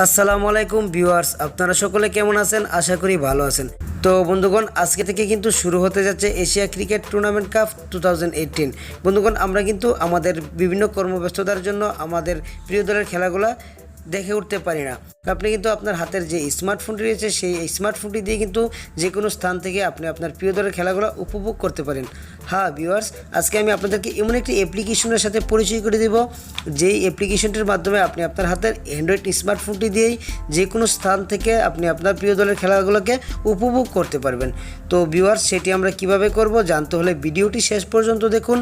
আসসালামু আলাইকুম ভিউয়ার্স, আপনারা সকলে কেমন আছেন? আশা করি ভালো আছেন। তো বন্ধুগণ, আজকে থেকে কিন্তু শুরু হতে যাচ্ছে এশিয়া ক্রিকেট টুর্নামেন্ট কাপ 2018। বন্ধুগণ, আমরা কিন্তু আমাদের বিভিন্ন কর্মব্যস্ততার জন্য আমাদের প্রিয় দলের খেলাগুলা দেখে উঠতে পারি না। আপনি কিন্তু আপনার হাতের যে স্মার্টফোনটি রয়েছে সেই স্মার্টফোনটি দিয়ে কিন্তু যে কোনো স্থান থেকে আপনি আপনার প্রিয় দলের খেলাগুলো উপভোগ করতে পারেন। হ্যাঁ ভিউয়ার্স, আজকে আমি আপনাদেরকে এমন একটি অ্যাপ্লিকেশনের সাথে পরিচয় করে দেব, যেই অ্যাপ্লিকেশনটির মাধ্যমে আপনি আপনার হাতের অ্যান্ড্রয়েড স্মার্টফোনটি দিয়েই যে কোনো স্থান থেকে আপনি আপনার প্রিয় দলের খেলাগুলোকে উপভোগ করতে পারবেন। তো ভিউয়ার্স, সেটি আমরা কিভাবে করব জানতে হলে ভিডিওটি শেষ পর্যন্ত দেখুন।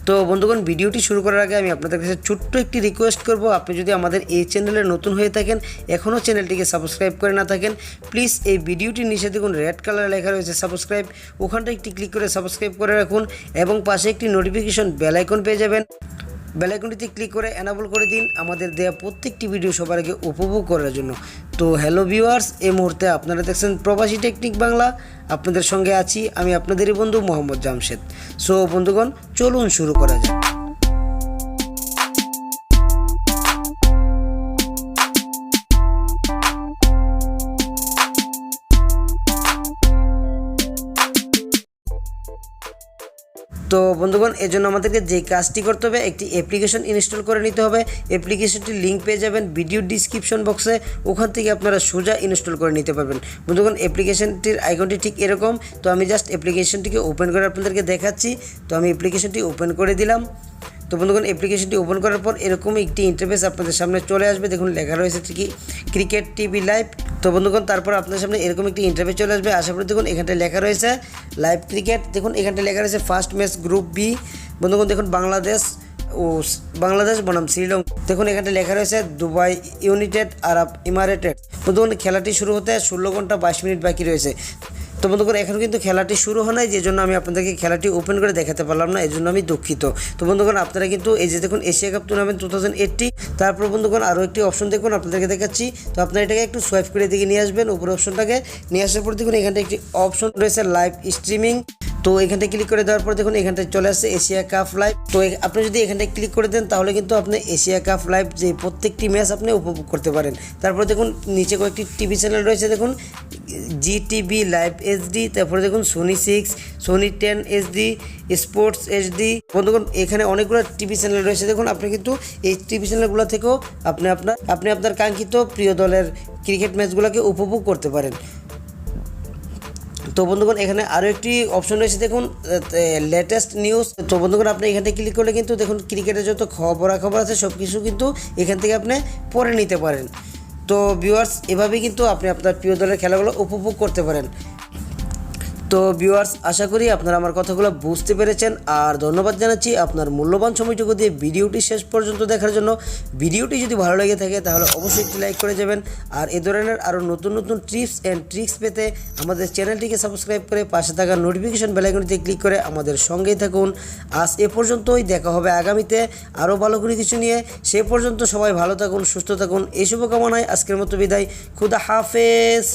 তো বন্ধুগণ, ভিডিওটি শুরু করার আগে আমি আপনাদের কাছে ছোট্ট একটি রিকোয়েস্ট করব, আপনি যদি আমাদের এই চ্যানেলে নতুন হয়ে থাকেন, এখনও চ্যানেলটিকে সাবস্ক্রাইব করে না থাকেন, প্লিজ এই ভিডিওটির নিচে দেখুন রেড কালার লেখা রয়েছে সাবস্ক্রাইব, ওখানটা একটি ক্লিক করে সাবস্ক্রাইব করে রাখুন এবং পাশে একটি নোটিফিকেশন বেল আইকন পেয়ে যাবেন। বেল আইকনটিতে ক্লিক করে এনাবল করে দিন আমাদের দেয়া প্রত্যেকটি ভিডিও সবার আগে উপভোগ করার জন্য। তো হ্যালো ভিউয়ার্স, এই মুহূর্তে আপনারা দেখছেন প্রবাসী টেকনিক বাংলা। আপনাদের সঙ্গে আছি আমি আপনাদেরই বন্ধু মোহাম্মদ জামশেদ। সো বন্ধুগণ, চলুন শুরু করা যাক। তো বন্ধুগণ, এজন্য আমাদেরকে যে কাজটি করতে হবে, একটি অ্যাপ্লিকেশন ইনস্টল করে নিতে হবে। অ্যাপ্লিকেশনটির লিঙ্ক পেয়ে যাবেন ভিডিও ডিসক্রিপশন বক্সে, ওখান থেকে আপনারা সোজা ইনস্টল করে নিতে পারবেন। বন্ধুগণ, অ্যাপ্লিকেশনটির আইকনটি ঠিক এরকম। তো আমি জাস্ট অ্যাপ্লিকেশনটিকে ওপেন করে আপনাদেরকে দেখাচ্ছি। তো আমি অ্যাপ্লিকেশনটি ওপেন করে দিলাম। তো বন্ধুগণ, অ্যাপ্লিকেশনটি ওপেন করার পর এরকম একটি ইন্টারফেস আপনাদের সামনে চলে আসবে। দেখুন লেখা রয়েছে ঠিকই ক্রিকেট টিভি লাইভ। তো বন্ধুগণ, তারপর আপনার সামনে এরকম একটি ইন্টারফেস চলে আসবে। আশা করি দেখুন এখানটায় লেখা রয়েছে লাইভ ক্রিকেট। দেখুন এখানটায় লেখা রয়েছে ফার্স্ট ম্যাচ গ্রুপ বি। বন্ধুগণ দেখুন বাংলাদেশ বনাম শ্রীলঙ্কা। দেখুন এখানটায় লেখা রয়েছে দুবাই ইউনাইটেড আরব ইমারেটেড। বন্ধুগণ, খেলাটি শুরু হতে 16 ঘন্টা 22 মিনিট বাকি রয়েছে। তো বন্ধুগণ, এখন কিন্তু খেলাটি শুরু হয় নাই, যে জন্য আমি আপনাদেরকে খেলাটি ওপেন করে দেখাতে পারলাম না, এই জন্য আমি দুঃখিত। তো বন্ধুগণ, আপনারা কিন্তু এই যে দেখুন এশিয়া কাপ টুর্নামেন্ট 2018। তারপর বন্ধুগণ আরও একটি অপশন দেখুন আপনাদেরকে দেখাচ্ছি। তো আপনারা এটাকে একটু সোয়াইপ করে দিকে নিয়ে আসবেন, উপরে অপশনটাকে নিয়ে আসার পর দেখুন এখানটা একটি অপশন রয়েছে লাইভ স্ট্রিমিং। তো এখানটায় ক্লিক করে দেওয়ার পর দেখুন এখানটায় চলে আসছে এশিয়া কাপ লাইভ। তো আপনি যদি এখানটায় ক্লিক করে দেন তাহলে কিন্তু আপনি এশিয়া কাপ লাইভ যে প্রত্যেকটি ম্যাচ আপনি উপভোগ করতে পারেন। তারপর দেখুন নিচে কয়েকটি টিভি চ্যানেল রয়েছে, দেখুন জিটিভি লাইভ এইচডি, তারপরে দেখুন Sony 6, Sony 10 HD, sports HD. বন্ধুগণ, এখানে অনেকগুলো টিভি চ্যানেল রয়েছে। দেখুন আপনি কিন্তু এই টিভি চ্যানেলগুলো থেকেও আপনি আপনার কাঙ্ক্ষিত প্রিয় দলের ক্রিকেট ম্যাচগুলোকে উপভোগ করতে পারেন। তো বন্ধুগণ, এখানে আরও একটি অপশন রয়েছে, দেখুন লেটেস্ট নিউজ। তো বন্ধুগণ, আপনি এখান থেকে ক্লিক করলে কিন্তু দেখুন ক্রিকেটের যত খবরাখবর আছে সব কিছু কিন্তু এখান থেকে আপনি পড়ে নিতে পারেন। তো ভিউয়ার্স, এভাবেই কিন্তু আপনি আপনার প্রিয় দলের খেলাগুলো উপভোগ করতে পারেন। তো ভিউয়ার্স, আশা করি আপনারা আমার কথাগুলো বুঝতে পেরেছেন, আর ধন্যবাদ জানাচ্ছি আপনার মূল্যবান সময়টুকু দিয়ে ভিডিওটি শেষ পর্যন্ত দেখার জন্য। ভিডিওটি যদি ভালো লেগে থাকে তাহলে অবশ্যই একটি লাইক করে যাবেন, আর এ ধরনের আরও নতুন নতুন টিপস অ্যান্ড ট্রিক্স পেতে আমাদের চ্যানেলটিকে সাবস্ক্রাইব করে পাশে থাকা নোটিফিকেশন বেল আইকনটিতে ক্লিক করে আমাদের সঙ্গেই থাকুন। আজ এ পর্যন্তই, দেখা হবে আগামীতে আরও ভালো করে কিছু নিয়ে। সে পর্যন্ত সবাই ভালো থাকুন, সুস্থ থাকুন, এই শুভকামনায় আজকের মতো বিদায়। খুদা হাফেজ।